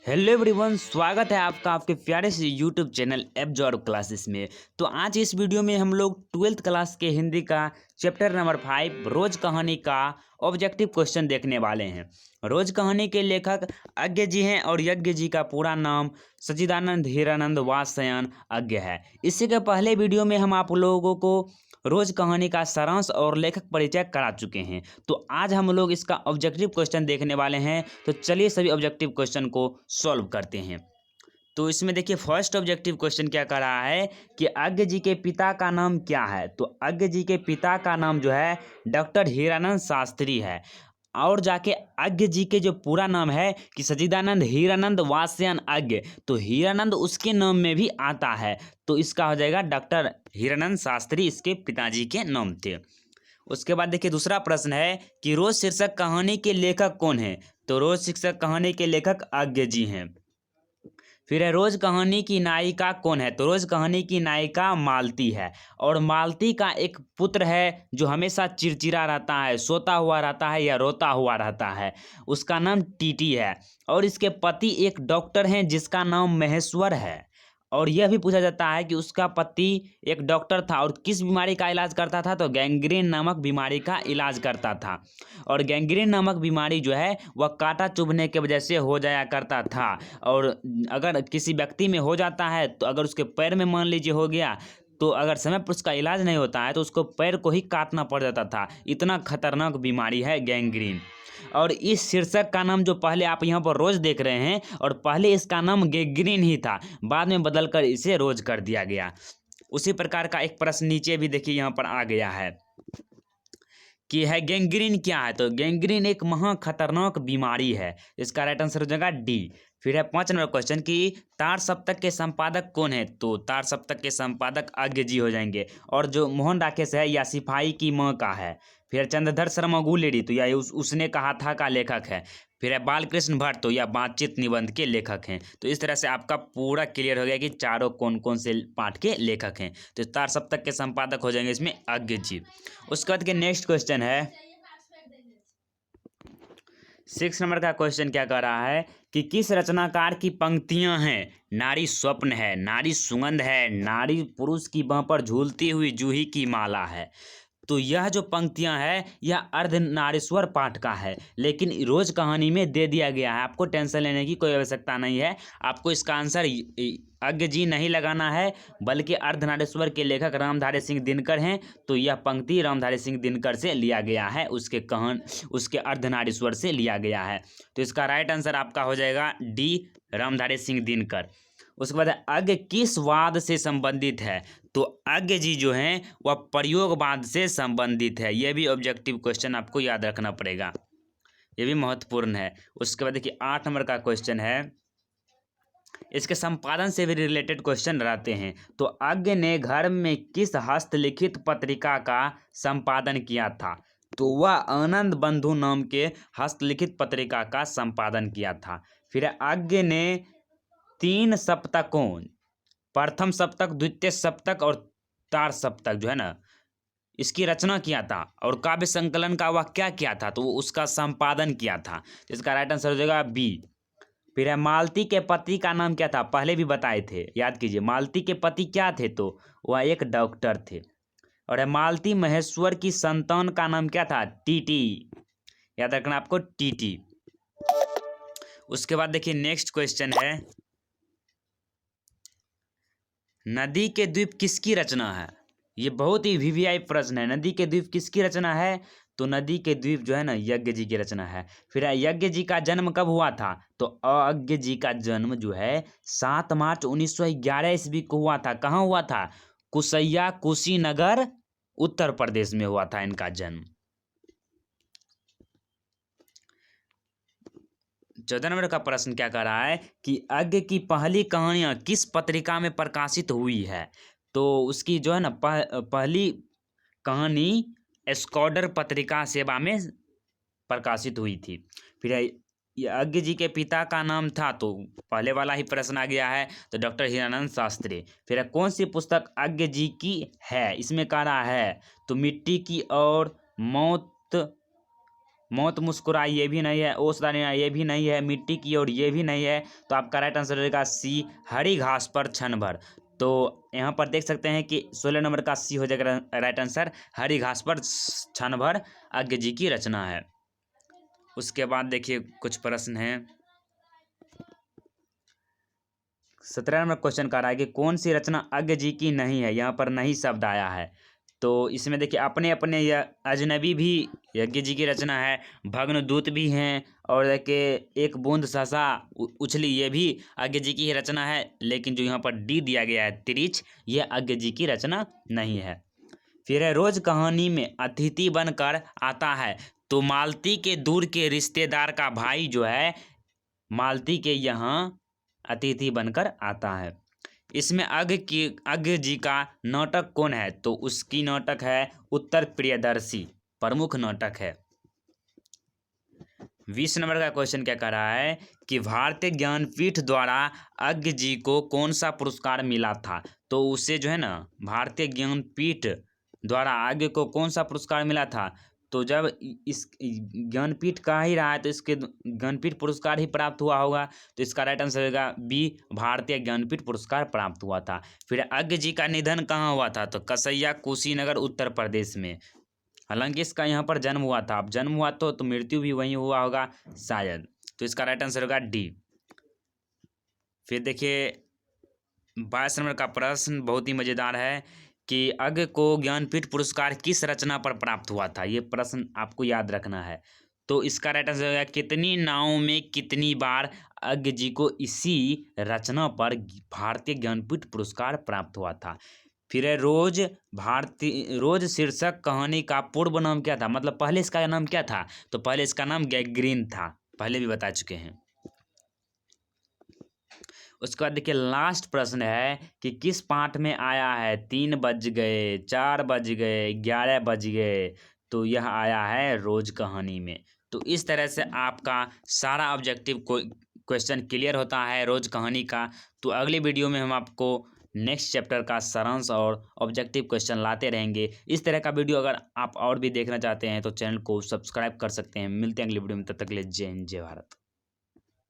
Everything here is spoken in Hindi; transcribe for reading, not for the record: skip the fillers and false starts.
हेलो एवरीवन, स्वागत है आपका आपके प्यारे से यूट्यूब चैनल एब्जॉर्ब क्लासेस में। तो आज इस वीडियो में हम लोग 12th क्लास के हिंदी का चैप्टर नंबर 5 रोज कहानी का ऑब्जेक्टिव क्वेश्चन देखने वाले हैं। रोज कहानी के लेखक अज्ञ जी हैं और यज्ञ जी का पूरा नाम सच्चिदानंद हीरानंद वात्स्यायन अज्ञ है। इससे के पहले वीडियो में हम आप लोगों को रोज कहानी का सारांश और लेखक परिचय करा चुके हैं। तो आज हम लोग इसका ऑब्जेक्टिव क्वेश्चन देखने वाले हैं। तो चलिए सभी ऑब्जेक्टिव क्वेश्चन को सॉल्व करते हैं। तो इसमें देखिए फर्स्ट ऑब्जेक्टिव क्वेश्चन क्या कर रहा है कि अज्ञ जी के पिता का नाम क्या है। तो अज्ञ जी के पिता का नाम जो है डॉक्टर हीरानंद शास्त्री है। और जाके अज्ञ जी के जो पूरा नाम है कि सच्चिदानंद हीरानंद वात्स्यायन अज्ञ, तो हीरानंद उसके नाम में भी आता है। तो इसका हो जाएगा डॉक्टर हीरानंद शास्त्री इसके पिताजी के नाम थे। उसके बाद देखिए दूसरा प्रश्न है कि रोज शीर्षक कहानी के लेखक कौन है। तो रोज शीर्षक कहानी के लेखक अज्ञ जी हैं। फिर है रोज कहानी की नायिका कौन है। तो रोज कहानी की नायिका मालती है। और मालती का एक पुत्र है जो हमेशा चिड़चिड़ा रहता है, सोता हुआ रहता है या रोता हुआ रहता है, उसका नाम टीटी है। और इसके पति एक डॉक्टर हैं जिसका नाम महेश्वर है। और यह भी पूछा जाता है कि उसका पति एक डॉक्टर था और किस बीमारी का इलाज करता था। तो गैंग्रीन नामक बीमारी का इलाज करता था। और गैंग्रीन नामक बीमारी जो है वह कांटा चुभने की वजह से हो जाया करता था। और अगर किसी व्यक्ति में हो जाता है तो अगर उसके पैर में मान लीजिए हो गया, तो अगर समय पर उसका इलाज नहीं होता है तो उसको पैर को ही काटना पड़ जाता था। इतना खतरनाक बीमारी है गैंग्रीन। और इस शीर्षक का नाम जो पहले आप यहाँ पर रोज देख रहे हैं, और पहले इसका नाम गैंग्रीन ही था, बाद में बदलकर इसे रोज कर दिया गया। उसी प्रकार का एक प्रश्न नीचे भी देखिए यहाँ पर आ गया है कि है गैंग्रीन क्या है। तो गैंग्रीन एक महा खतरनाक बीमारी है। इसका राइट आंसर हो जाएगा डी। फिर है 5 नंबर क्वेश्चन कि तार सप्तक के संपादक कौन है। तो तार सप्तक के संपादक अज्ञ जी हो जाएंगे। और जो मोहन राकेश है या सिपाही की माँ का है। फिर चंद्रधर शर्मा गुलेरी, तो यह उसने कहा था का लेखक है। फिर है बालकृष्ण भट्ट, तो यह बातचीत निबंध के लेखक हैं। तो इस तरह से आपका पूरा क्लियर हो गया कि चारों कौन कौन से पाठ के लेखक हैं। तो तार सप्तक के संपादक हो जाएंगे इसमें अज्ञ जी। उसके बाद के नेक्स्ट क्वेश्चन है 6 नंबर का क्वेश्चन क्या कर रहा है कि किस रचनाकार की पंक्तियां हैं। नारी स्वप्न है, नारी सुगंध है, नारी पुरुष की बाह पर झूलती हुई जूही की माला है। तो यह जो पंक्तियां हैं यह अर्धनारीश्वर पाठ का है, लेकिन रोज कहानी में दे दिया गया है। आपको टेंशन लेने की कोई आवश्यकता नहीं है। आपको इसका आंसर अज्ञ जी नहीं लगाना है, बल्कि अर्धनारीश्वर के लेखक रामधारी सिंह दिनकर हैं। तो यह पंक्ति रामधारी सिंह दिनकर से लिया गया है, उसके अर्धनारीश्वर से लिया गया है। तो इसका राइट आंसर आपका हो जाएगा डी, रामधारी सिंह दिनकर। उसके बाद अज्ञ किस वाद से संबंधित है। तो अज्ञ जी जो हैं वह प्रयोगवाद से संबंधित है। यह भी ऑब्जेक्टिव क्वेश्चन आपको याद रखना पड़ेगा, यह भी महत्वपूर्ण है। उसके बाद देखिए 8 नंबर का क्वेश्चन है, इसके संपादन से भी रिलेटेड क्वेश्चन रहते हैं। तो अज्ञ ने घर में किस हस्तलिखित पत्रिका का संपादन किया था। तो वह आनंद बंधु नाम के हस्तलिखित पत्रिका का संपादन किया था। फिर अज्ञ ने 3 सप्तकों, प्रथम सप्तक, द्वितीय सप्तक और तार सप्तक जो है ना, इसकी रचना किया था। और काव्य संकलन का वह क्या किया था। तो वो उसका संपादन किया था। तो इसका राइट आंसर हो जाएगा बी। फिर है मालती के पति का नाम क्या था। पहले भी बताए थे, याद कीजिए मालती के पति क्या थे। तो वह एक डॉक्टर थे। और है मालती महेश्वर की संतान का नाम क्या था। टीटी, याद रखना आपको टीटी। उसके बाद देखिए नेक्स्ट क्वेश्चन है, नदी के द्वीप किसकी रचना है। ये बहुत ही वीवीआई प्रश्न है। नदी के द्वीप किसकी रचना है। तो नदी के द्वीप जो है ना यज्ञ जी की रचना है। फिर यज्ञ जी का जन्म कब हुआ था। तो अज्ञ जी का जन्म जो है 7 मार्च 1911 ईस्वी को हुआ था। कहाँ हुआ था। कुसैया कुशीनगर उत्तर प्रदेश में हुआ था इनका जन्म। 14 नंबर का प्रश्न क्या कर रहा है कि अज्ञ की पहली कहानियां किस पत्रिका में प्रकाशित हुई है। तो उसकी जो है ना पहली कहानी स्कॉडर पत्रिका सेवा में प्रकाशित हुई थी। फिर ये अज्ञ जी के पिता का नाम था, तो पहले वाला ही प्रश्न आ गया है, तो डॉक्टर हीरानंद शास्त्री। फिर कौन सी पुस्तक अज्ञ जी की है। इसमें कह रहा है तो मिट्टी की और मौत मौत मुस्कुराई ये भी नहीं है, ओस दानिया ये भी नहीं है, मिट्टी की ओर ये भी नहीं है। तो आपका राइट आंसर रहेगा सी, हरी घास पर क्षण भर। तो यहाँ पर देख सकते हैं कि 16 नंबर का सी हो जाएगा राइट आंसर, हरी घास पर क्षण भर अज्ञ जी की रचना है। उसके बाद देखिए कुछ प्रश्न हैं। 17 नंबर क्वेश्चन कह रहा है कि कौन सी रचना अज्ञ जी की नहीं है। यहाँ पर नहीं शब्द आया है, तो इसमें देखिए अपने अपने यह अजनबी भी यज्ञ जी की रचना है, भग्न दूत भी हैं, और देखिए एक बूंद सहसा उछली ये भी अज्ञ जी की ही रचना है। लेकिन जो यहाँ पर डी दिया गया है तिरिच, ये अज्ञ जी की रचना नहीं है। फिर है रोज कहानी में अतिथि बनकर आता है। तो मालती के दूर के रिश्तेदार का भाई जो है मालती के यहाँ अतिथि बनकर आता है। इसमें अज्ञ जी का नाटक कौन है। तो उसकी नाटक है उत्तर प्रियदर्शी, प्रमुख नाटक है। 20 नंबर का क्वेश्चन क्या कर रहा है कि भारतीय ज्ञानपीठ द्वारा अज्ञ जी को कौन सा पुरस्कार मिला था। तो उसे जो है ना भारतीय ज्ञानपीठ द्वारा अज्ञ को कौन सा पुरस्कार मिला था। तो जब इस ज्ञानपीठ का ही रहा है तो इसके ज्ञानपीठ पुरस्कार ही प्राप्त हुआ होगा। तो इसका राइट आंसर होगा बी, भारतीय ज्ञानपीठ पुरस्कार प्राप्त हुआ था। फिर अज्ञ जी का निधन कहाँ हुआ था। तो कसैया कुशीनगर उत्तर प्रदेश में। हालांकि इसका यहाँ पर जन्म हुआ था, अब जन्म हुआ तो मृत्यु भी वहीं हुआ होगा शायद। तो इसका राइट आंसर होगा डी। फिर देखिए 22 नंबर का प्रश्न बहुत ही मज़ेदार है कि अज्ञ को ज्ञानपीठ पुरस्कार किस रचना पर प्राप्त हुआ था। ये प्रश्न आपको याद रखना है। तो इसका राइट आंसर होगा कितनी नावों में कितनी बार अज्ञ जी को इसी रचना पर भारतीय ज्ञानपीठ पुरस्कार प्राप्त हुआ था। फिर है रोज शीर्षक कहानी का पूर्व नाम क्या था। मतलब पहले इसका नाम क्या था। तो पहले इसका नाम गैंग्रीन था, पहले भी बता चुके हैं। उसके बाद देखिए लास्ट प्रश्न है कि किस पाठ में आया है 3 बज गए, 4 बज गए, 11 बज गए। तो यह आया है रोज कहानी में। तो इस तरह से आपका सारा ऑब्जेक्टिव क्वेश्चन क्लियर होता है रोज कहानी का। तो अगली वीडियो में हम आपको नेक्स्ट चैप्टर का सारांश और ऑब्जेक्टिव क्वेश्चन लाते रहेंगे। इस तरह का वीडियो अगर आप और भी देखना चाहते हैं तो चैनल को सब्सक्राइब कर सकते हैं। मिलते हैं अगली वीडियो में, तब तक के लिए जय हिंद जय भारत।